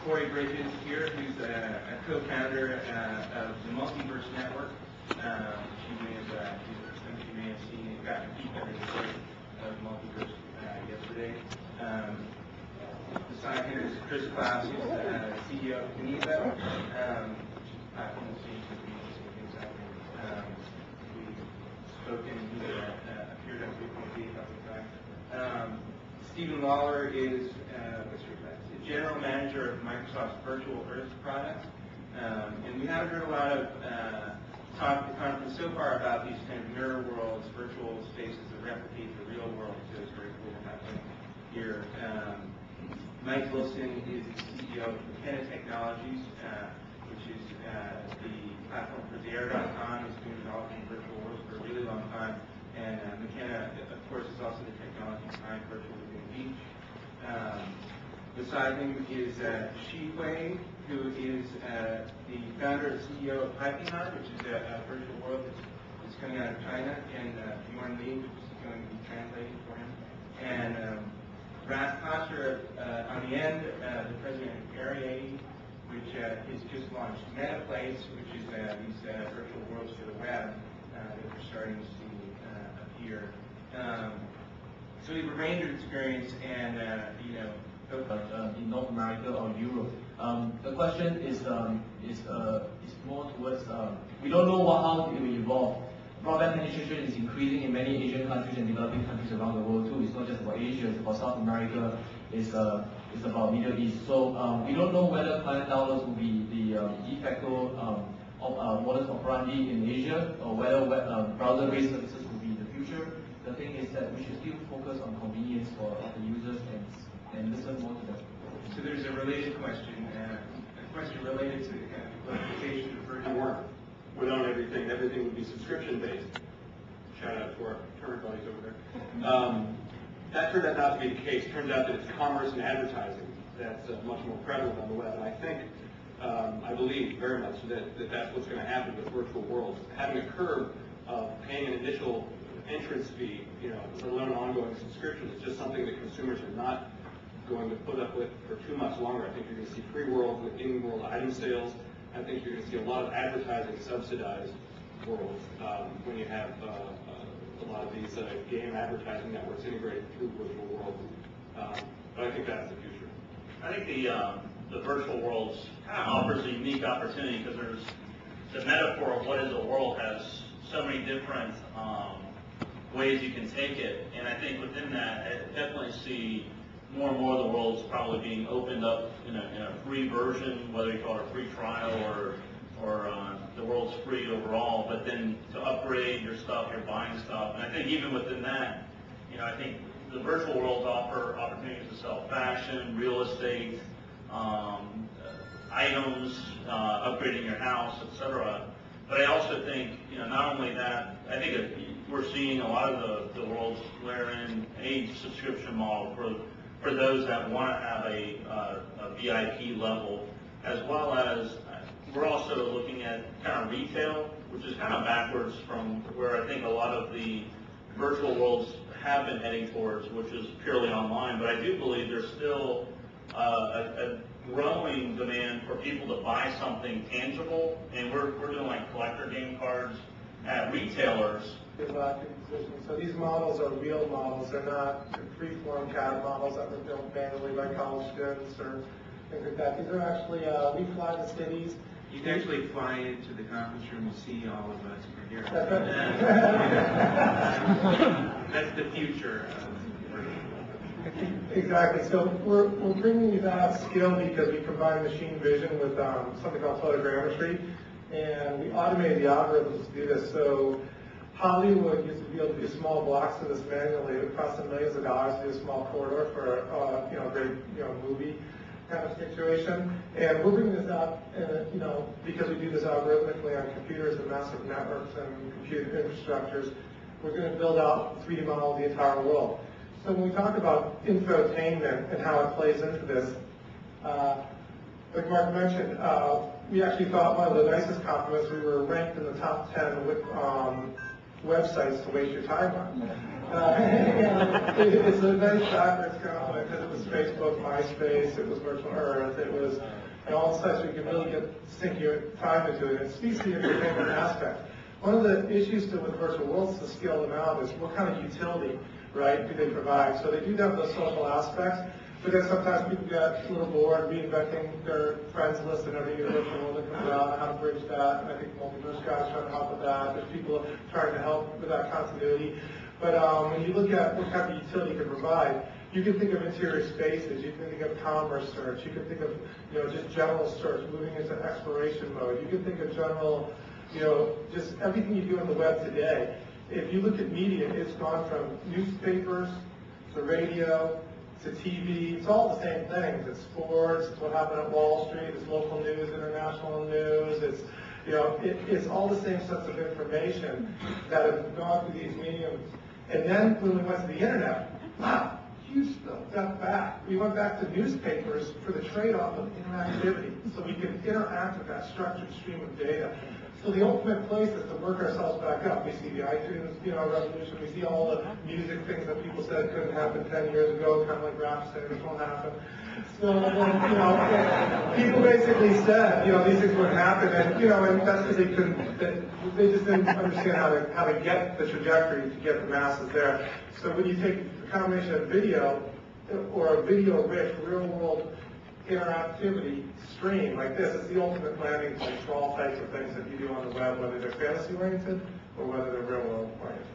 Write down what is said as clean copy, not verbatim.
Corey Bridges here, who's a co-founder of the Multiverse Network. Some of you may have seen it, gotten a peek under the hood of Multiverse yesterday. Beside him is Chris Klaus, who's CEO of Geneva, platform that seems to be things out there. We've spoken, he appeared on frequently a couple of times. Stephen Lawler is General Manager of Microsoft's Virtual Earth products. And we haven't heard a lot of talk at the conference so far about these kind of mirror worlds, virtual spaces that replicate the real world. So it's very cool to have him here. Mike Wilson is the CEO of McKenna Technologies, which is the platform for Dare.com. He's been developing virtual worlds for a really long time. And McKenna, of course, is also the technology behind Virtual Lagoon Beach. Beside him is Shi Hui, who is the founder and CEO of Pipinghot, which is a virtual world that's coming out of China, and Bjorn Lee, which is going to be translating for him. And Ras Kasher on the end, the president of Ariadne, which has just launched MetaPlace, which is these virtual worlds for the web that we're starting to see appear. So we have a range of experience, and in North America or Europe. The question is more towards we don't know how it will evolve. Broadband penetration is increasing in many Asian countries and developing countries around the world too. It's not just about Asia, it's about South America, it's about Middle East. So we don't know whether client downloads will be the de facto modus operandi in Asia, or whether browser-based services will be the future. The thing is that we should still focus on convenience for the users and listen more to them. So there's a related question, a question related to the kind of clarification of virtual work. Without everything would be subscription-based. Shout out to our current buddies over there. That turned out not to be the case. Turns out that it's commerce and advertising that's much more prevalent on the web. And I think, I believe very much that that's what's going to happen with virtual worlds. Having a curve of paying an initial entrance fee, let alone an ongoing subscription, is just something that consumers are not going to put up with for too much longer. I think you're going to see free worlds with in-world item sales. I think you're going to see a lot of advertising subsidized worlds when you have a lot of these game advertising networks integrated through virtual worlds. But I think that's the future. I think the virtual worlds kind of offers a unique opportunity because there's the metaphor of what is a world has so many different ways you can take it, and I think within that, I definitely see more and more of the worlds probably being opened up in a free version, whether you call it a free trial or the world's free overall. But then to upgrade your stuff, you're buying stuff, and I think even within that, I think the virtual worlds offer opportunities to sell fashion, real estate, items, upgrading your house, etc. But I also think, not only that, I think we're seeing a lot of the worlds wherein a subscription model for those that want to have a VIP level, as well as we're also looking at kind of retail, which is kind of backwards from where I think a lot of the virtual worlds have been heading towards, which is purely online. But I do believe there's still a growing demand for people to buy something tangible, and we're doing like collector game cards at retailers. So these models are real models. They're not free-form CAD models that were built manually by college students or things like that. These are actually, we fly the cities. You can actually fly into the conference room and see all of us from here. That's the future. Exactly. So we're bringing these out of skill because we combine machine vision with something called photogrammetry, and we automated the algorithms to do this. So Hollywood used to be able to do small blocks of this manually. It would cost them millions of dollars to do a small corridor for a great movie kind of situation. And we're bringing this out, because we do this algorithmically on computers and massive networks and computer infrastructures. We're going to build out 3D model of the entire world. So when we talk about infotainment and how it plays into this, like Mark mentioned, we actually thought one of the nicest compliments, we were ranked in the top 10 with websites to waste your time on. It's a nice backwards compliment because it was Facebook, MySpace, it was Virtual Earth, it was, and all the sites where you can really sink your time into it. It speaks to the entertainment aspect. One of the issues with virtual worlds to scale them out is what kind of utility, right, do they provide? So they do have those social aspects, but then sometimes people get a little bored reinventing their friends list and every virtual world that comes out, and how to bridge that. And I think Multiverse guys trying to help with that. There's people trying to help with that continuity. But when you look at what kind of utility you can provide, you can think of interior spaces, you can think of commerce search, you can think of, just general search, moving into exploration mode. You can think of general, just everything you do on the web today. If you look at media, it's gone from newspapers to radio to TV. It's all the same things. It's sports, it's what happened at Wall Street, it's local news, international news, it's, it's all the same sets of information that have gone through these mediums. And then when we went to the internet, wow, huge step back. We went back to newspapers for the trade-off of interactivity, so we can interact with that structured stream of data. So the ultimate place is to work ourselves back up. We see the iTunes, revolution. We see all the music things that people said couldn't happen 10 years ago, kind of like rap saying this won't happen. So, people basically said, these things wouldn't happen, and that's because they couldn't, they just didn't understand how to get the trajectory to get the masses there. So when you take a combination of video or a video-rich, real-world interactivity stream like this, it's the ultimate landing place for all types of things that you do on the web, whether they're fantasy-oriented or whether they're real-world oriented.